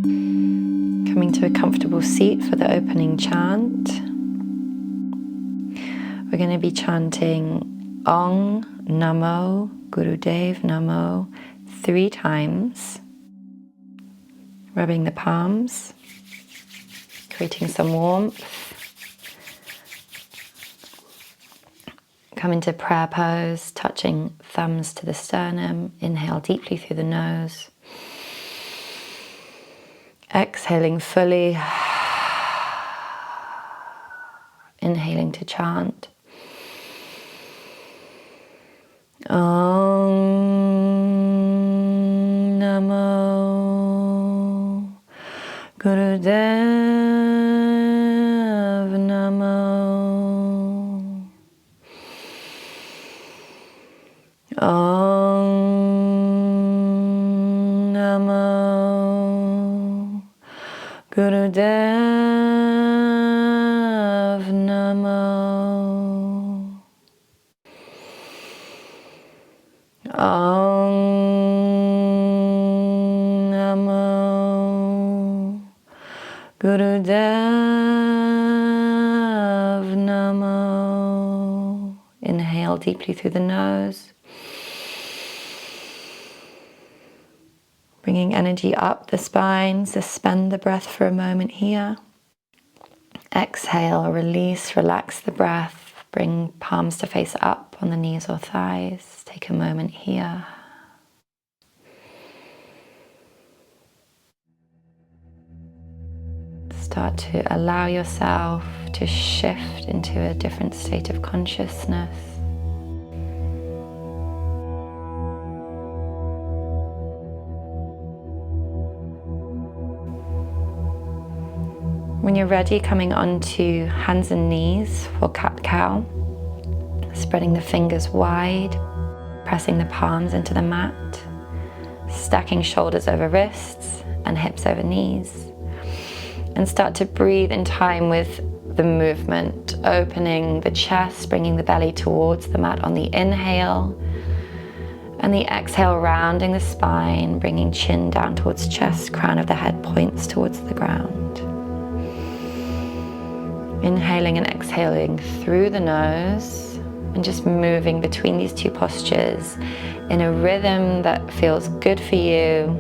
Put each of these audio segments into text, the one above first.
Coming to a comfortable seat for the opening chant. We're going to be chanting Ong Namo Gurudev Namo 3 times, rubbing the palms, creating some warmth. Come into prayer pose, touching thumbs to the sternum. Inhale deeply through the nose. Exhaling fully. Inhaling to chant. Om Namo Gurudev Namo. Om Namo Gurudev Namo. Om Namo Gurudev Namo. Inhale deeply through the nose. Bringing energy up the spine, suspend the breath for a moment here. Exhale, release, relax the breath. Bring palms to face up on the knees or thighs. Take a moment here. Start to allow yourself to shift into a different state of consciousness. When you're ready, coming onto hands and knees for cat-cow, spreading the fingers wide, pressing the palms into the mat, stacking shoulders over wrists and hips over knees, and start to breathe in time with the movement, opening the chest, bringing the belly towards the mat on the inhale, and the exhale, rounding the spine, bringing chin down towards chest, crown of the head points towards the ground. Inhaling and exhaling through the nose and just moving between these two postures in a rhythm that feels good for you.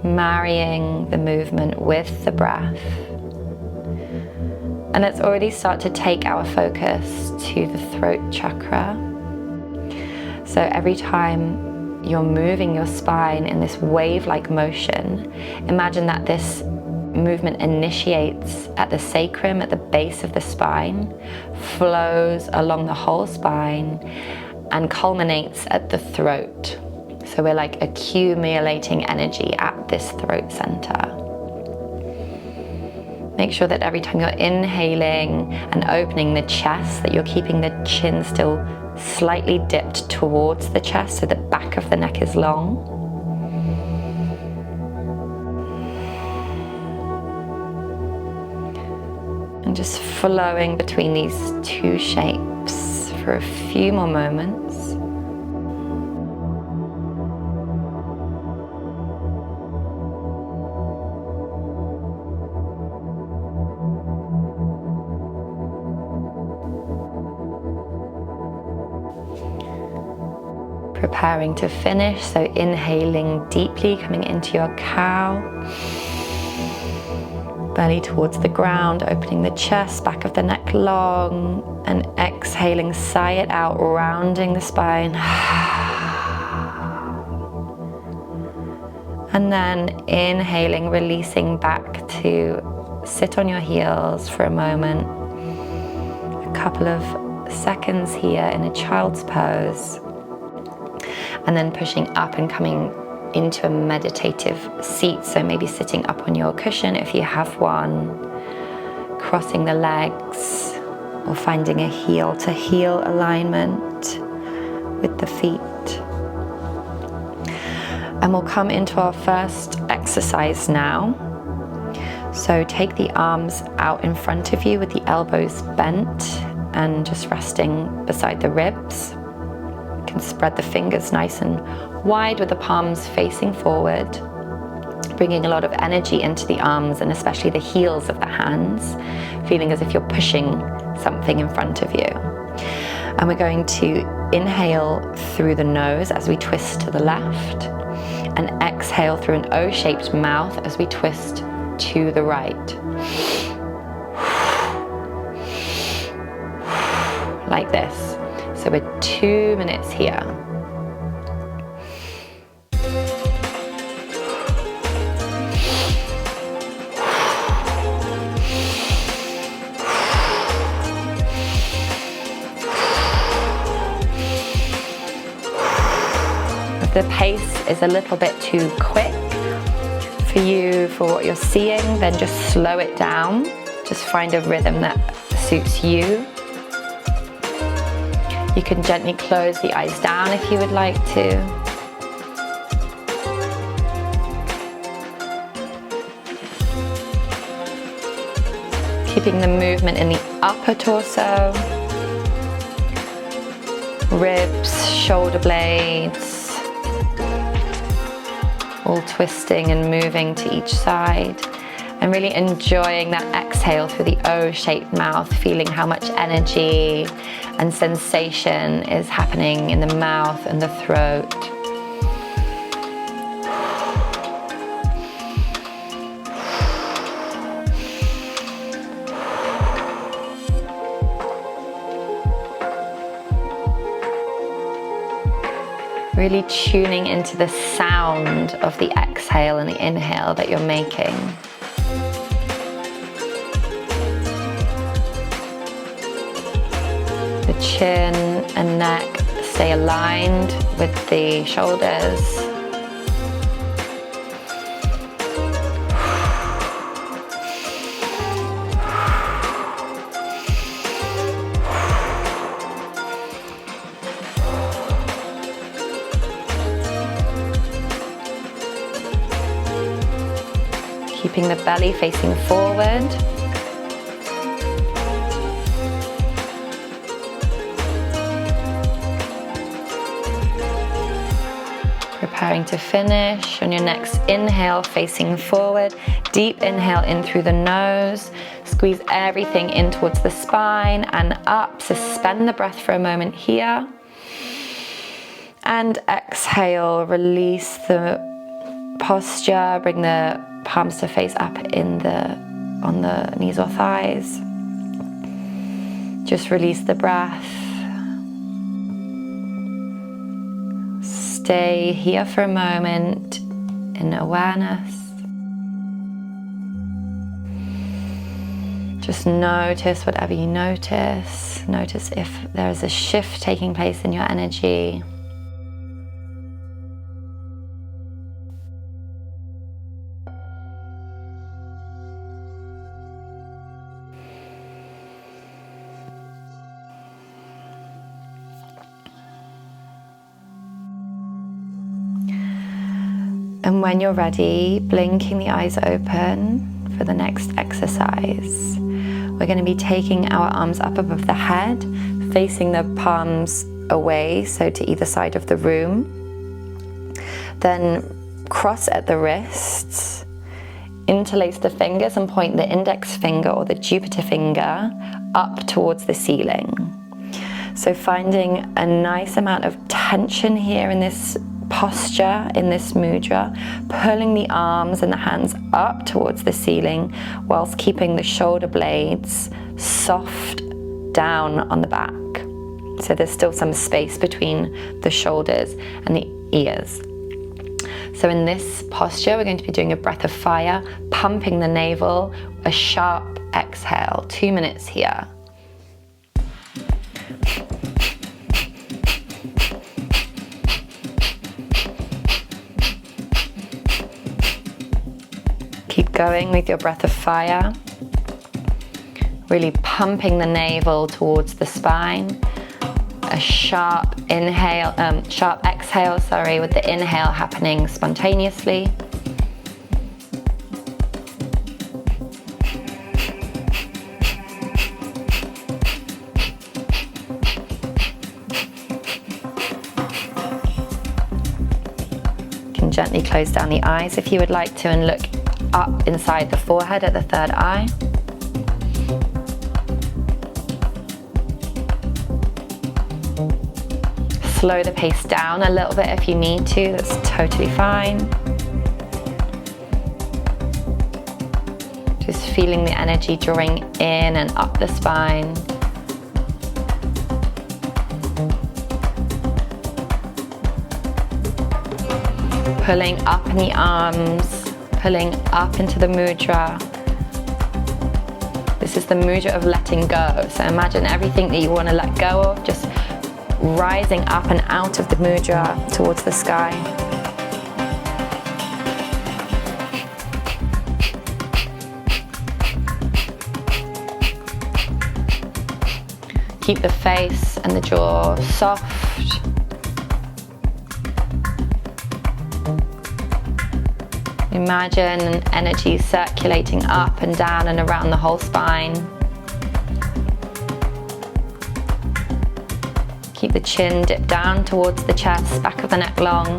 Marrying the movement with the breath. And let's already start to take our focus to the throat chakra. So every time you're moving your spine in this wave-like motion, imagine that this movement initiates at the sacrum, at the base of the spine, flows along the whole spine, and culminates at the throat. So we're like accumulating energy at this throat center. Make sure that every time you're inhaling and opening the chest, that you're keeping the chin still slightly dipped towards the chest so the back of the neck is long. And just flowing between these two shapes for a few more moments. Preparing to finish, so inhaling deeply, coming into your cow. Belly towards the ground, opening the chest, back of the neck long, and exhaling, sigh it out, rounding the spine. And then inhaling, releasing back to sit on your heels for a moment. A couple of seconds here in a child's pose. And then pushing up and coming into a meditative seat, so maybe sitting up on your cushion if you have one, crossing the legs, or finding a heel to heel alignment with the feet. And we'll come into our first exercise now. So take the arms out in front of you with the elbows bent and just resting beside the ribs. You can spread the fingers nice and wide with the palms facing forward, bringing a lot of energy into the arms and especially the heels of the hands, feeling as if you're pushing something in front of you. And we're going to inhale through the nose as we twist to the left, and exhale through an O-shaped mouth as we twist to the right. Like this. So we're 2 minutes here. If the pace is a little bit too quick for you, for what you're seeing, then just slow it down. Just find a rhythm that suits you. You can gently close the eyes down if you would like to. Keeping the movement in the upper torso, ribs, shoulder blades, all twisting and moving to each side. And really enjoying that exhale through the O-shaped mouth, feeling how much energy and sensation is happening in the mouth and the throat. Really tuning into the sound of the exhale and the inhale that you're making. The chin and neck stay aligned with the shoulders. Keeping the belly facing forward. Preparing to finish. On your next inhale, facing forward. Deep inhale in through the nose. Squeeze everything in towards the spine and up. Suspend the breath for a moment here. And exhale, release the posture. Bring the palms to face up on the knees or thighs. Just release the breath. Stay here for a moment in awareness. Just notice whatever you notice. Notice if there is a shift taking place in your energy. And when you're ready, blinking the eyes open for the next exercise. We're going to be taking our arms up above the head, facing the palms away, so to either side of the room. Then cross at the wrists, interlace the fingers and point the index finger or the Jupiter finger up towards the ceiling. So finding a nice amount of tension here in this posture, in this mudra, pulling the arms and the hands up towards the ceiling whilst keeping the shoulder blades soft down on the back. So there's still some space between the shoulders and the ears. So in this posture, we're going to be doing a breath of fire, pumping the navel, a sharp exhale, 2 minutes here. Keep going with your breath of fire, really pumping the navel towards the spine. A sharp exhale, with the inhale happening spontaneously. can gently close down the eyes if you would like to and look up inside the forehead at the third eye. Slow the pace down a little bit if you need to, that's totally fine. Just feeling the energy drawing in and up the spine. Pulling up in the arms, pulling up into the mudra. This is the mudra of letting go. So imagine everything that you want to let go of, just rising up and out of the mudra towards the sky. Keep the face and the jaw soft. Imagine energy circulating up and down and around the whole spine. Keep the chin dipped down towards the chest, back of the neck long.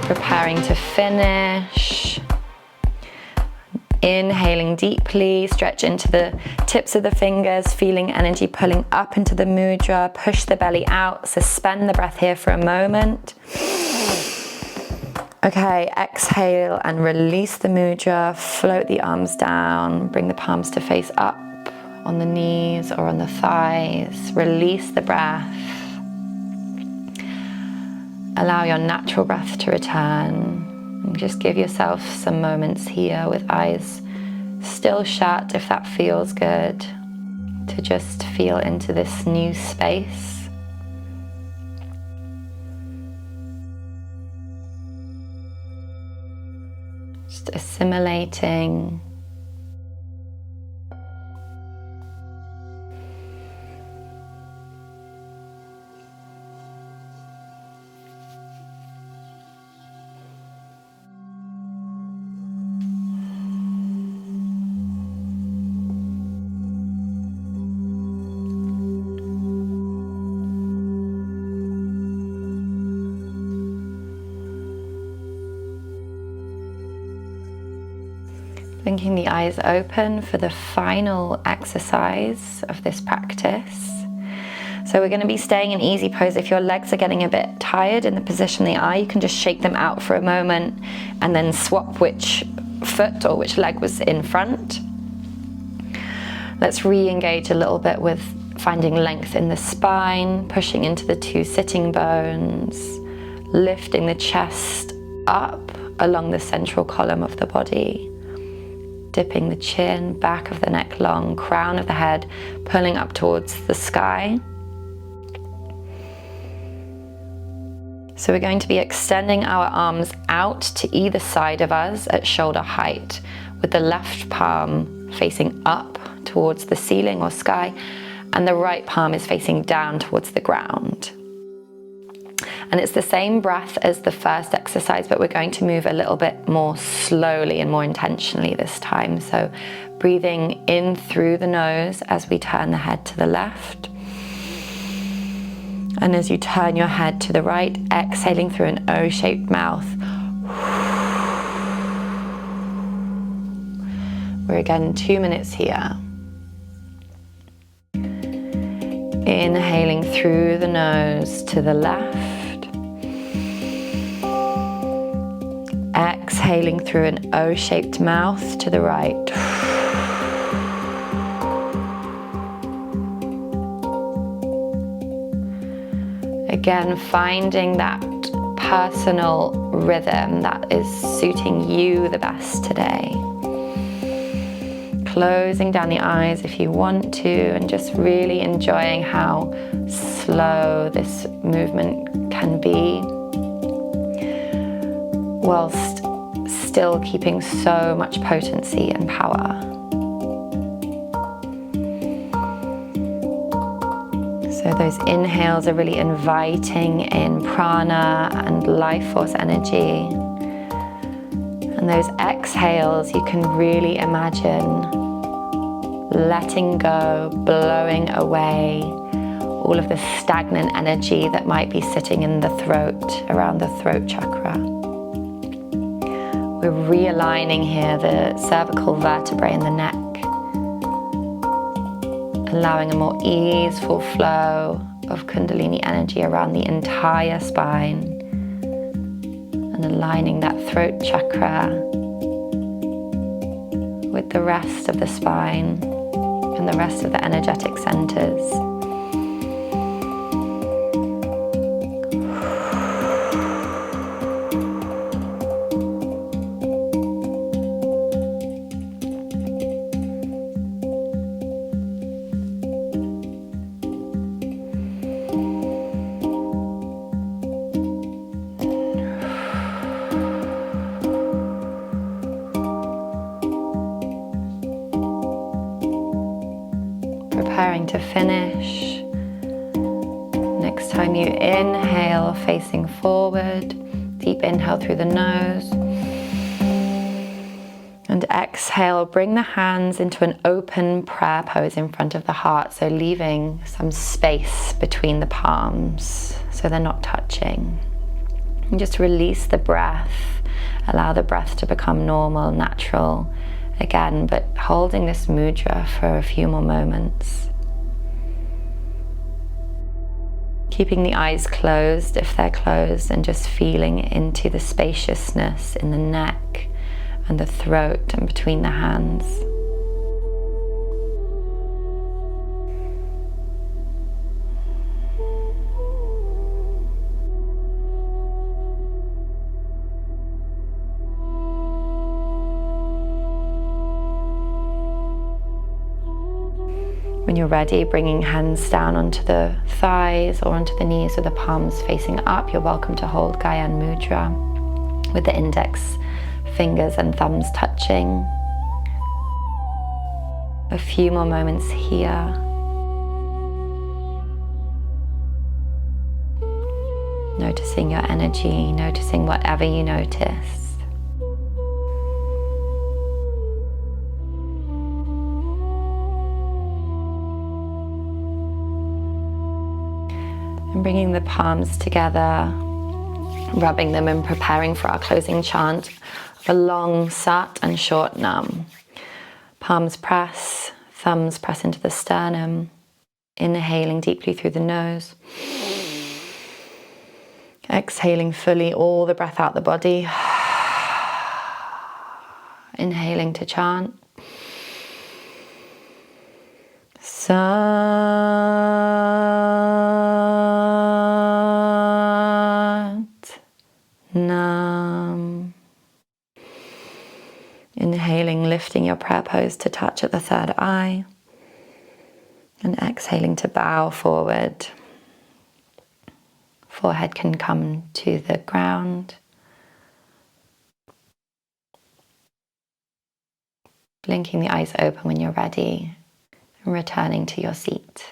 Preparing to finish. Inhaling deeply, stretch into the tips of the fingers, feeling energy pulling up into the mudra. Push the belly out, suspend the breath here for a moment. Okay, exhale and release the mudra, float the arms down, bring the palms to face up on the knees or on the thighs. Release the breath. Allow your natural breath to return. And just give yourself some moments here with eyes still shut if that feels good, to just feel into this new space. Just assimilating. Blinking the eyes open for the final exercise of this practice. So we're going to be staying in easy pose. If your legs are getting a bit tired in the position they are, you can just shake them out for a moment and then swap which foot or which leg was in front. Let's re-engage a little bit with finding length in the spine, pushing into the two sitting bones, lifting the chest up along the central column of the body. Dipping the chin, back of the neck long, crown of the head, pulling up towards the sky. So we're going to be extending our arms out to either side of us at shoulder height, with the left palm facing up towards the ceiling or sky, and the right palm is facing down towards the ground. And it's the same breath as the first exercise, but we're going to move a little bit more slowly and more intentionally this time. So breathing in through the nose as we turn the head to the left. And as you turn your head to the right, exhaling through an O-shaped mouth. We're again 2 minutes here. Inhaling through the nose to the left. Exhaling through an O-shaped mouth to the right. Again, finding that personal rhythm that is suiting you the best today. Closing down the eyes if you want to, and just really enjoying how slow this movement can be, whilst still keeping so much potency and power. So those inhales are really inviting in prana and life force energy. And those exhales, you can really imagine letting go, blowing away all of the stagnant energy that might be sitting in the throat, around the throat chakra. We're realigning here the cervical vertebrae in the neck, allowing a more easeful flow of Kundalini energy around the entire spine, and aligning that throat chakra with the rest of the spine and the rest of the energetic centers. Preparing to finish. Next time you inhale, facing forward, deep inhale through the nose, and exhale, bring the hands into an open prayer pose in front of the heart, so leaving some space between the palms so they're not touching. And just release the breath, allow the breath to become normal, natural again, but holding this mudra for a few more moments. Keeping the eyes closed if they're closed, and just feeling into the spaciousness in the neck and the throat and between the hands. When you're ready, bringing hands down onto the thighs or onto the knees with the palms facing up, you're welcome to hold Gyan Mudra with the index fingers and thumbs touching. A few more moments here. Noticing your energy, noticing whatever you notice. And bringing the palms together, rubbing them and preparing for our closing chant of a long sat and short nam. Palms press, thumbs press into the sternum, inhaling deeply through the nose. Exhaling fully all the breath out the body. Inhaling to chant. Sat Nam. Inhaling, lifting your prayer pose to touch at the third eye. And exhaling to bow forward. Forehead can come to the ground. Blinking the eyes open when you're ready, and returning to your seat.